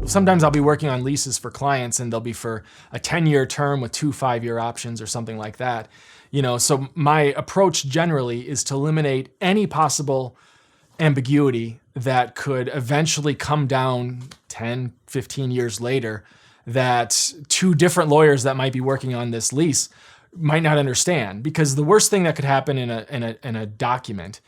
Sometimes I'll be working on leases for clients and they'll be for a 10-year term with 2 5-year options or something like that. So my approach generally is to eliminate any possible ambiguity that could eventually come down 10, 15 years later that two different lawyers that might be working on this lease might not understand. Because the worst thing that could happen in a document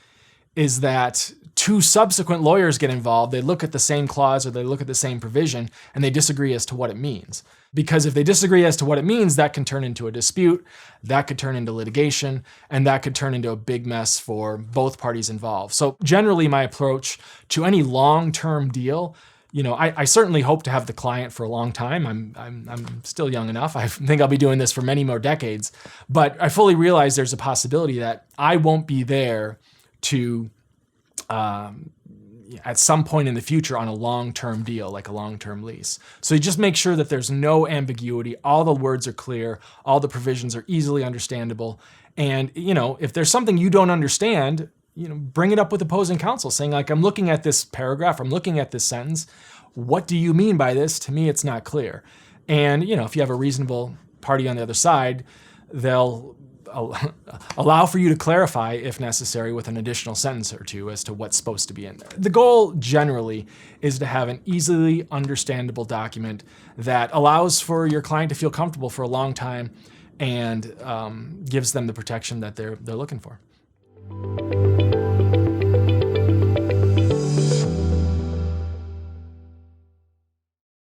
is that two subsequent lawyers get involved, they look at the same clause or they look at the same provision and they disagree as to what it means. Because if they disagree as to what it means, that can turn into a dispute, that could turn into litigation, and that could turn into a big mess for both parties involved. So generally my approach to any long-term deal, I certainly hope to have the client for a long time. I'm still young enough. I think I'll be doing this for many more decades, but I fully realize there's a possibility that I won't be there to at some point in the future on a long-term deal, like a long-term lease. So you just make sure that there's no ambiguity, all the words are clear, all the provisions are easily understandable. And, if there's something you don't understand, bring it up with opposing counsel saying like, I'm looking at this paragraph, I'm looking at this sentence. What do you mean by this? To me, it's not clear. And, if you have a reasonable party on the other side, they'll allow for you to clarify if necessary with an additional sentence or two as to what's supposed to be in there. The goal generally is to have an easily understandable document that allows for your client to feel comfortable for a long time and gives them the protection that they're looking for.